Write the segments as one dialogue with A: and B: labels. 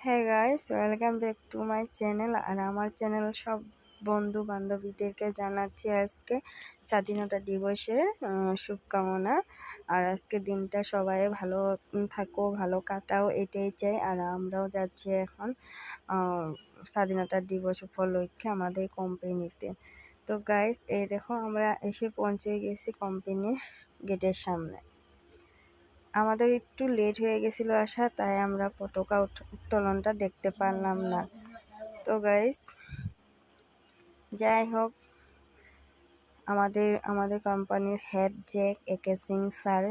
A: হ্যাঁ guys, welcome back to my channel. আর আমার চ্যানেল সব বন্ধু বান্ধবীদেরকে জানাচ্ছি আজকে স্বাধীনতা দিবসের শুভকামনা। আর আজকে দিনটা সবাই ভালো থাকো, ভালো কাটাও, এটাই চাই। আর আমরাও যাচ্ছি এখন স্বাধীনতা দিবস উপলক্ষে আমাদের কোম্পানিতে। তো গাইস, এই দেখো আমরা এসে পৌঁছে গেছি কোম্পানির গেটের সামনে। আমাদের একটু লেট হয়ে গেছিলো আসা, তাই আমরা পতাকা উত্তোলনটা দেখতে পারলাম না। তো গাইস, যাই হোক, আমাদের কোম্পানির হেড জ্যাক একে সিং স্যার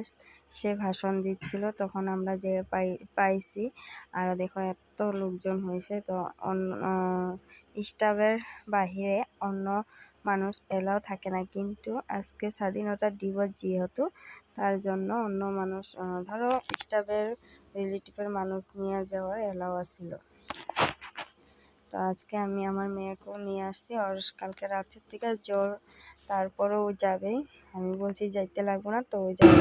A: সে ভাষণ দিচ্ছিল, তখন আমরা যে পাইছি। আর দেখো এত লোকজন হয়েছে, তো অন্য স্টাফের বাহিরে অন্য মানুষ এলাও থাকে না, কিন্তু আজকে স্বাধীনতা দিবস যেহেতু, তার জন্য অন্য মানুষ ধরো স্টাফের রিলেটিভের মানুষ নিয়ে যাওয়ার এলাও ছিল। তো আজকে আমি আমার মেয়েকেও নিয়ে আসছি, ওর কালকে রাতের থেকে জ্বর, তারপরেও ও যাবে। আমি বলছি যাইতে লাগবো না, তো ও যাবে।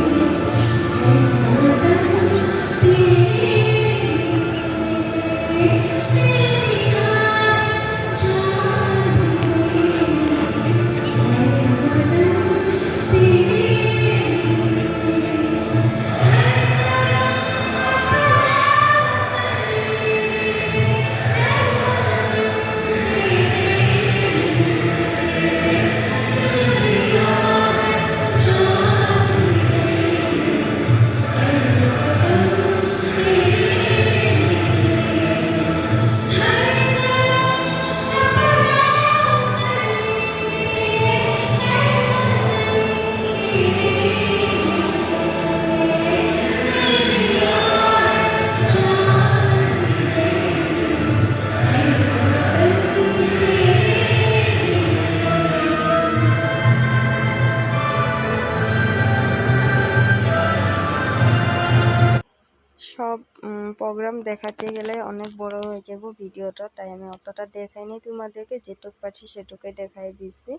A: সব প্রোগ্রাম দেখাতে গেলে অনেক বড় হয়ে যাব ভিডিওটা, তাই আমি অতটা দেখাইনি তোমাদেরকে, যেটুক পাচ্ছি সেটুকুই দেখাই দিচ্ছি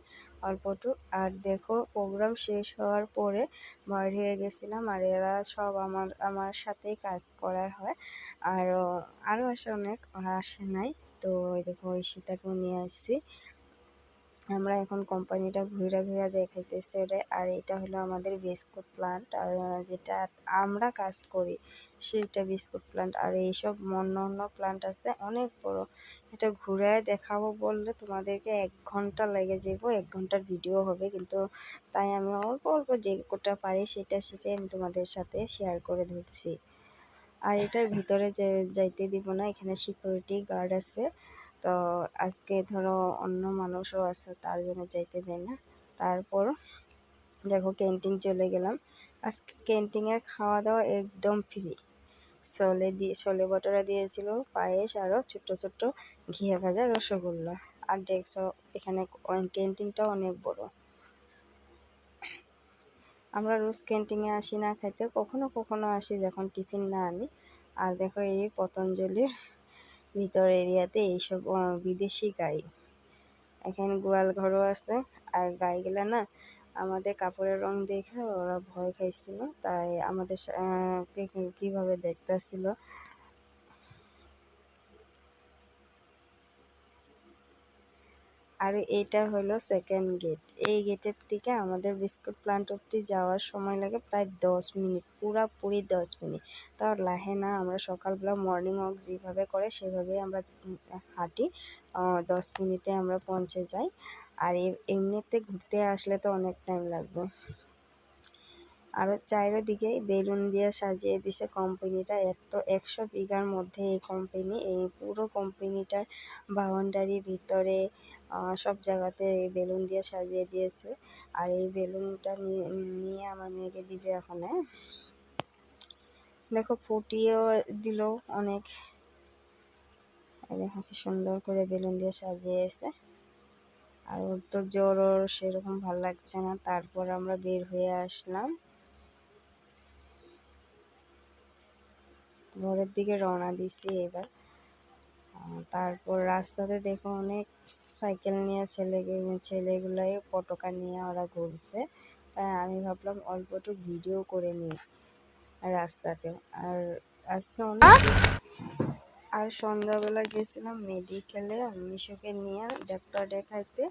A: অল্পটুক। আর দেখো, প্রোগ্রাম শেষ হওয়ার পরে বাইর হয়ে গেছিলাম, আর এরা সব আমার সাথেই কাজ করার হয়। আর আরও আসে অনেক, ওরা আসে নাই। তো দেখো ঈশিতাকেও নিয়ে আসছি। আমরা এখন কোম্পানিটা ঘুরে ঘুরে দেখাইতেছি রে। আর এটা হলো আমাদের বিস্কুট প্লান্ট, আর যেটা আমরা কাজ করি সেটা বিস্কুট প্লান্ট। আর এইসব অন্য অন্য প্লান্ট আছে অনেক বড়, এটা ঘুরে দেখাবো বললে তোমাদেরকে 1 ঘন্টা লেগে যাবো, 1 ঘন্টার ভিডিও হবে, কিন্তু তাই আমি অল্প অল্প যে কোটা পারি সেটাই আমি তোমাদের সাথে শেয়ার করে ধরছি। আর এটার ভিতরে যে যাইতে দিব না, এখানে সিকিউরিটি গার্ড আছে। তো আজকে ধরো অন্য মানুষও আছে, তার জন্য যাইতে দেয় না। তারপর দেখো ক্যান্টিন চলে গেলাম। আজকে ক্যান্টিনের খাওয়া দাওয়া একদম ফ্রি। ছোলে বটোরা দিয়েছিল, পায়েস, আরও ছোট্ট ছোট্ট ঘিয়ে ভাজা রসগোল্লা। আর দেখছো এখানে ক্যান্টিনটা অনেক বড়। আমরা রোজ ক্যান্টিনে আসি না খাইতে, কখনো কখনো আসি যখন টিফিন না আনি। আর দেখো এই পতঞ্জলির ভিতর এরিয়াতে এইসব বিদেশি গাই, এখানে গোয়াল ঘরও আছে। আর গাইগুলা না আমাদের কাপড়ের রং দেখে ওরা ভয় খাইছিল, তাই আমাদের কিভাবে দেখতেছিল। আর এটা হলো সেকেন্ড গেট। এই গেটের থেকে আমাদের বিস্কুট প্লান্ট অব্দি যাওয়ার সময় লাগে প্রায় 10 মিনিট, পুরাপুরি 10 মিনিট। তাও লাহে না, আমরা সকালবেলা মর্নিং ওয়াক যেভাবে করে সেভাবেই আমরা হাঁটি, 10 মিনিটে আমরা পৌঁছে যাই। আর এমনিতে ঘুরতে আসলে তো অনেক টাইম লাগবে। আরও চারিদিকে বেলুন দিয়ে সাজিয়ে দিছে কোম্পানিটা। 100 বিঘার মধ্যে এই কোম্পানি, এই পুরো কোম্পানিটার বাউন্ডারির ভিতরে সব জায়গাতে বেলুন দিয়ে সাজিয়ে দিয়েছে। আর এই বেলুনটা নিয়ে আমার মেয়েকে দিবে এখন। দেখো ফুটিয়েও দিল অনেক, দেখো কি সুন্দর করে বেলুন দিয়ে সাজিয়েছে। আর ওর তো জ্বরও সেরকম ভালো লাগছে না। তারপর আমরা বের হয়ে আসলাম, ঘরের দিকে রওনা দিছি এবার। তারপর রাস্তাতে দেখো অনেক সাইকেল নিয়ে ছেলেগুলাই পতাকা নিয়ে ওরা ঘুরছে, তাই আমি ভাবলাম অল্প একটু ভিডিও করে নিই রাস্তাতে। আর আজকে অনেক আর সন্ধ্যাবেলা গেছিলাম মেডিকেলে মিশুকে নিয়ে ডাক্তার দেখাইতে।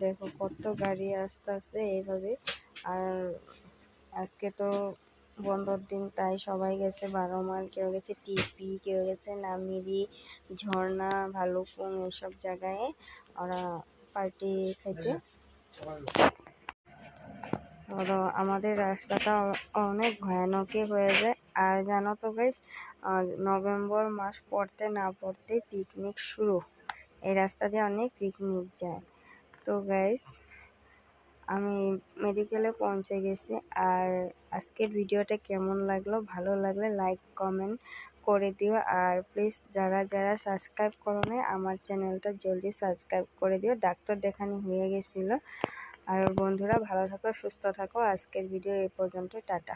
A: দেখো কত গাড়ি আসতেছে এইভাবে। আর আজকে তো বন্ধর দিন, তাই সবাই গেছে 12 মাইল, কেউ গেছে টিপি, কেউ গেছে নামিরি, ঝর্ণা, ভালুকপুং, এইসব জায়গায় ওরা পার্টি খাইতে। আর আমাদের রাস্তাটা অনেক ভয়ানকই হয়ে যায়। আর জানো তো গাইস, নভেম্বর মাস পড়তে না পড়তে পিকনিক শুরু। এই রাস্তা দিয়ে অনেক পিকনিক যায়। তো গাইস, আমি মেডিকেলে পৌঁছে গেছি। আর আজকের ভিডিওটা কেমন লাগলো, ভালো লাগলে লাইক কমেন্ট করে দিও। আর প্লিজ যারা যারা সাবস্ক্রাইব করো না, আমার চ্যানেলটা জলদি সাবস্ক্রাইব করে দিও। ডাক্তার দেখানো হয়ে গেছিলো। আর বন্ধুরা, ভালো থাকো, সুস্থ থাকো। আজকের ভিডিও এই পর্যন্ত, টাটা।